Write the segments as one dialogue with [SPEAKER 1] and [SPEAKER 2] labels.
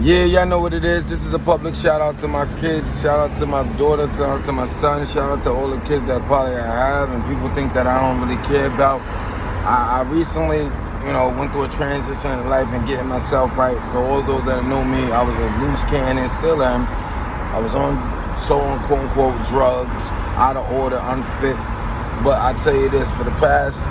[SPEAKER 1] Yeah, y'all know what it is. This is a public shout out to my kids, shout out to my daughter, shout out to my son, shout out to all the kids that probably I have and people think that I don't really care about. I recently, went through a transition in life and getting myself right. So although that know me, I was a loose cannon, still am. I was on quote unquote drugs, out of order, unfit. But I tell you this, for the past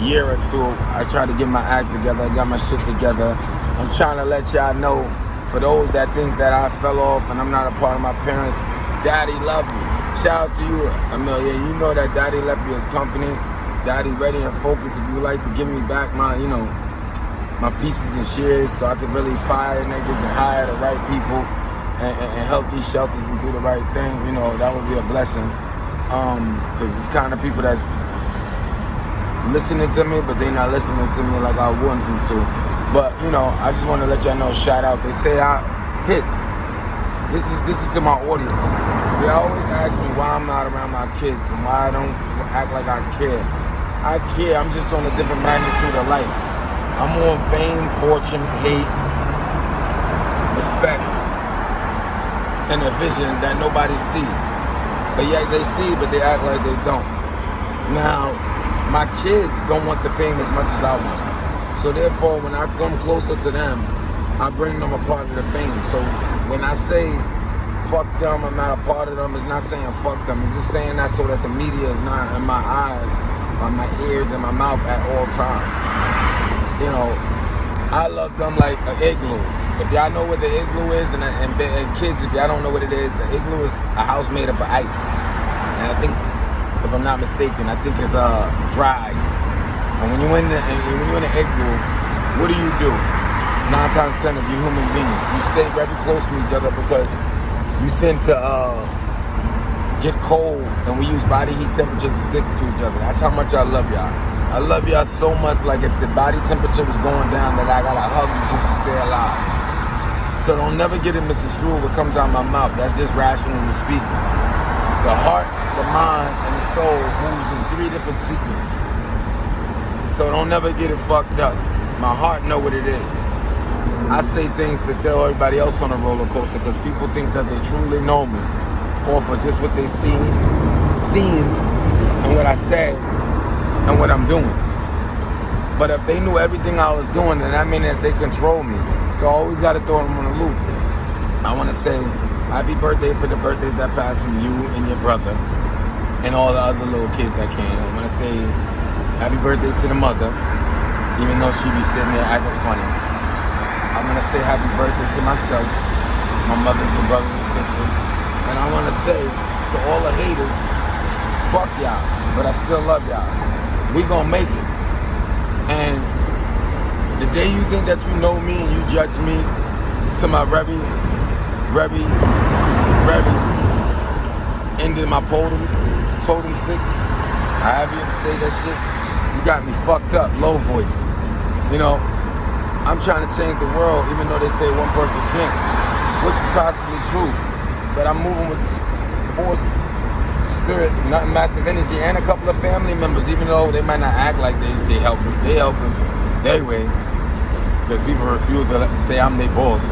[SPEAKER 1] year or two, I tried to get my act together, I got my shit together. I'm trying to let y'all know, for those that think that I fell off and I'm not a part of my parents, Daddy love you. Shout out to you, Amelia. You know that Daddy left you his company. Daddy ready and focused. If you like to give me back my, my pieces and shares so I can really fire niggas and hire the right people and help these shelters and do the right thing, that would be a blessing. Because it's kind of people that's listening to me, but they not listening to me like I want them to. But, I just want to let y'all know, shout out. They say Hitz. This is to my audience. They always ask me why I'm not around my kids and why I don't act like I care. I care. I'm just on a different magnitude of life. I'm on fame, fortune, hate, respect, and a vision that nobody sees. But yet they see, but they act like they don't. Now, my kids don't want the fame as much as I want. So therefore, when I come closer to them, I bring them a part of the fame. So when I say fuck them, I'm not a part of them, it's not saying fuck them. It's just saying that so that the media is not in my eyes, on my ears, and my mouth at all times. I love them like an igloo. If y'all know what the igloo is, and kids, if y'all don't know what it is, the igloo is a house made of ice. And I think, if I'm not mistaken, I think it's dry ice. And when you're in the igloo, what do? 9 times 10 of you human beings, you stay very close to each other because you tend to get cold, and we use body heat temperature to stick to each other. That's how much I love y'all. I love y'all so much, like if the body temperature was going down, that I gotta hug you just to stay alive. So don't never get it misconstrued what comes out of my mouth. That's just rationally speaking. The heart, the mind, and the soul moves in 3 different sequences. So don't never get it fucked up. My heart know what it is. I say things to throw everybody else on a roller coaster because people think that they truly know me, or for just what they seen, and what I said, and what I'm doing. But if they knew everything I was doing, then that means that they control me. So I always got to throw them on a loop. I want to say happy birthday for the birthdays that passed from you and your brother, and all the other little kids that came. I want to say happy birthday to the mother, even though she be sitting there acting funny. I'm going to say happy birthday to myself, my mothers and brothers and sisters. And I want to say to all the haters, fuck y'all, but I still love y'all. We going to make it. And the day you think that you know me and you judge me to my very end of my totem stick, I have you to say that shit, you got me fucked up, low voice. I'm trying to change the world, even though they say one person can't, which is possibly true. But I'm moving with the force, spirit, nothing massive energy, and a couple of family members, even though they might not act like they help me. They help me their way, because people refuse to say I'm their boss,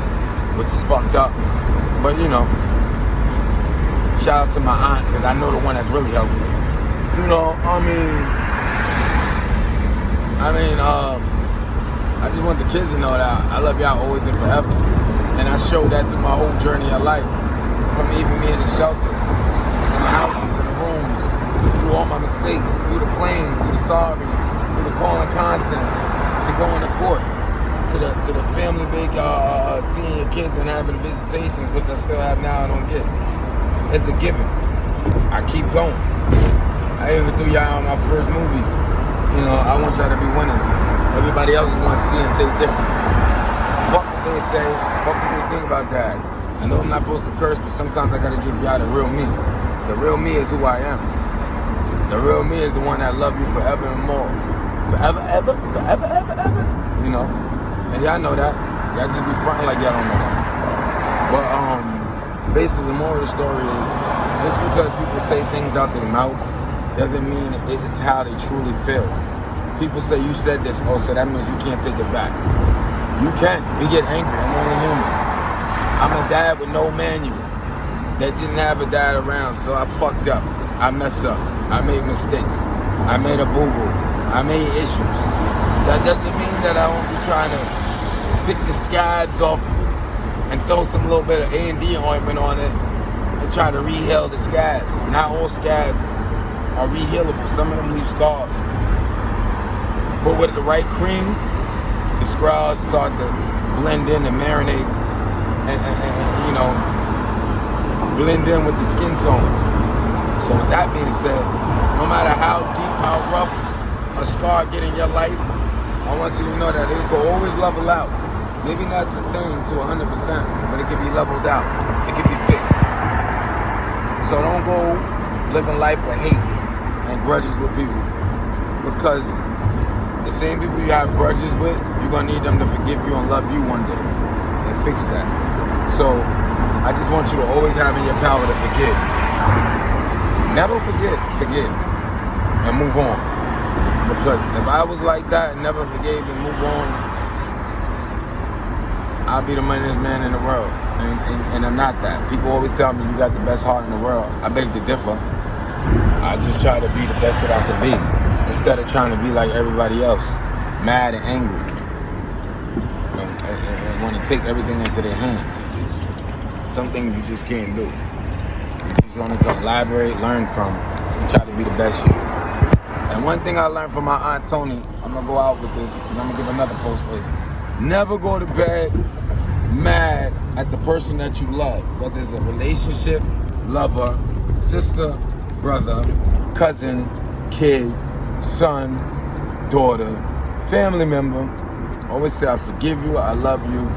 [SPEAKER 1] which is fucked up. But shout out to my aunt, because I know the one that's really helping me. I just want the kids to know that I love y'all always and forever. And I showed that through my whole journey of life. From even me in the shelter, in the houses, in the rooms, through all my mistakes, through the planes, through the sorries, through the calling constantly, to going to court, to the family big, seeing your kids and having visitations, which I still have now, I don't get. It's a given. I keep going. I even threw y'all on my first movies. I want y'all to be winners. Everybody else is gonna see and say different. Fuck what they say, fuck what they think about that. I know I'm not supposed to curse, but sometimes I gotta give y'all the real me. The real me is who I am. The real me is the one that love you forever and more. Forever, ever, forever, ever, ever. And y'all know that. Y'all just be fronting like y'all don't know that. But basically the moral of the story is, just because people say things out their mouth doesn't mean it's how they truly feel. People say you said this, so that means you can't take it back. You can. We get angry. I'm only human. I'm a dad with no manual that didn't have a dad around, so I fucked up. I messed up. I made mistakes. I made a boo-boo. I made issues. That doesn't mean that I won't be trying to pick the scads off and throw some little bit of E.N.T ointment on it and try to re-heal the scads. Not all scads are re-healable. Some of them leave scars. But with the right cream, the scars start to blend in and marinate and you know, blend in with the skin tone. So with that being said, no matter how deep, how rough a scar get in your life, I want you to know that it will always level out. Maybe not the same to 100%, but it can be leveled out. It can be fixed. So don't go living life with hate and grudges with people, because the same people you have grudges with, you're gonna need them to forgive you and love you one day and fix that. So I just want you to always have in your power to forgive. Never forget, forgive and move on. Because if I was like that and never forgave and move on, I'll be the moneyest man in the world. And I'm not that. People always tell me you got the best heart in the world. I beg to differ. I just try to be the best that I can be, instead of trying to be like everybody else, mad and angry, and want to take everything into their hands. Some things you just can't do. You just only collaborate, learn from, and try to be the best you. And one thing I learned from my Aunt Tony, I'm gonna go out with this, and I'm gonna give another post, is never go to bed mad at the person that you love, whether it's a relationship, lover, sister, brother, cousin, kid, son, daughter, family member. Always say, I forgive you, I love you,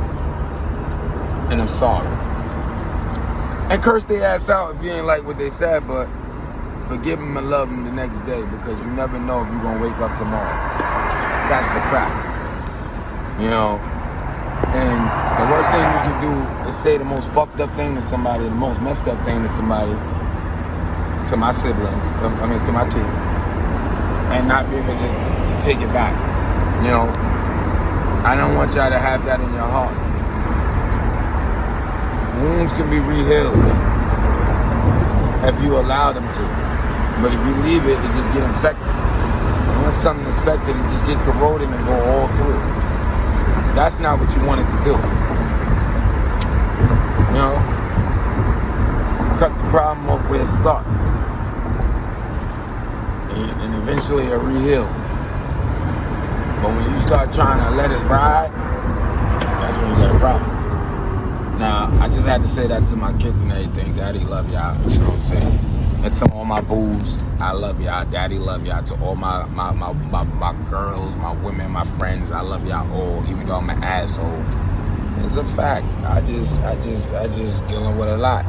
[SPEAKER 1] and I'm sorry. And curse their ass out if you ain't like what they said, but forgive them and love them the next day, because you never know if you're gonna wake up tomorrow. That's a fact. You know? And the worst thing you can do is say the most fucked up thing to somebody, the most messed up thing to somebody, to my siblings, to my kids, and not be able to take it back. You know? I don't want y'all to have that in your heart. Wounds can be re-healed if you allow them to. But if you leave it, it just get infected. And once something is infected, it just get corroded and go all through. That's not what you wanted to do. You know? Cut the problem off where it starts. And eventually it'll re-heal. But when you start trying to let it ride, that's when you got a problem. Now, I just had to say that to my kids and everything. Daddy love y'all, you know what I'm saying? And to all my boos, I love y'all. Daddy love y'all. To all my girls, my women, my friends, I love y'all all, even though I'm an asshole. It's a fact. I just dealing with a lot.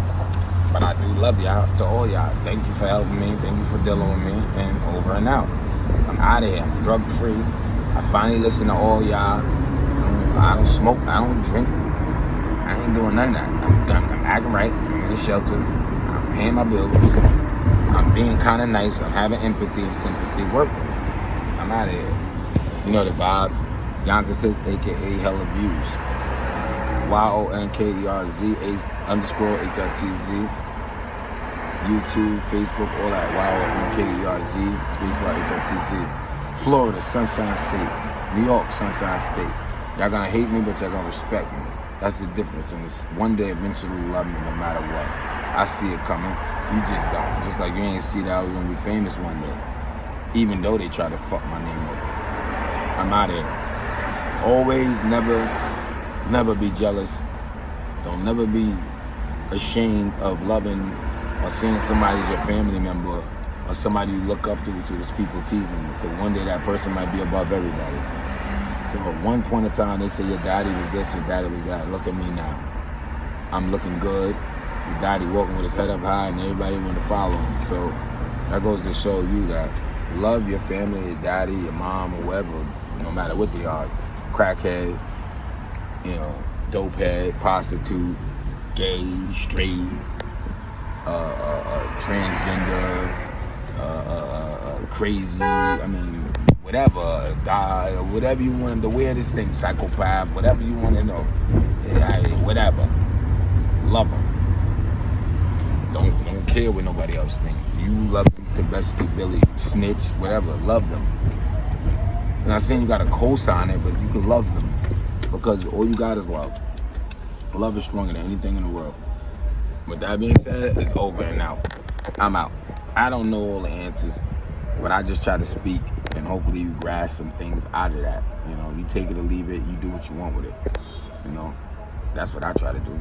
[SPEAKER 1] But I do love y'all. To all y'all, thank you for helping me. Thank you for dealing with me. And over and out. I'm out of here. I'm drug free. I finally listen to all y'all. I don't smoke. I don't drink. I ain't doing none of that. I'm acting right. I'm in a shelter. I'm paying my bills. I'm being kind of nice. I'm having empathy and sympathy. Working. I'm out of here. You know the vibe. Yonkerz Hitz, a.k.a. Hella Views. Yonkerz _HITZ. YouTube, Facebook, all that. Yonkerz, spacebar HITZ. Florida, Sunshine State. New York, Sunshine State. Y'all gonna hate me, but y'all gonna respect me. That's the difference. And it's one day eventually love me no matter what. I see it coming. You just don't. Just like you ain't see that I was gonna be famous one day. Even though they try to fuck my name up. I'm out of here. Always, never be jealous. Don't never be ashamed of loving or seeing somebody's your family member or somebody you look up to as people teasing you. Because one day that person might be above everybody. So at one point in time, they say your daddy was this, your daddy was that. Look at me now. I'm looking good. Your daddy walking with his head up high and everybody want to follow him. So that goes to show you that love your family, your daddy, your mom, or whoever, no matter what they are. Crackhead, you know, dopehead, prostitute, gay, straight, transgender, crazy, I mean, whatever, whatever you want, the weirdest thing, psychopath, whatever you want to know, whatever. Love them. Don't care what nobody else thinks. You love them to the best of your ability. Snitch, whatever. Love them. I'm not saying you got to co-sign it, but you can love them because all you got is love. Love is stronger than anything in the world. With that being said, it's over and out. I'm out. I don't know all the answers, but I just try to speak, and hopefully you grasp some things out of that. You know, you take it or leave it. You do what you want with it. You know, that's what I try to do.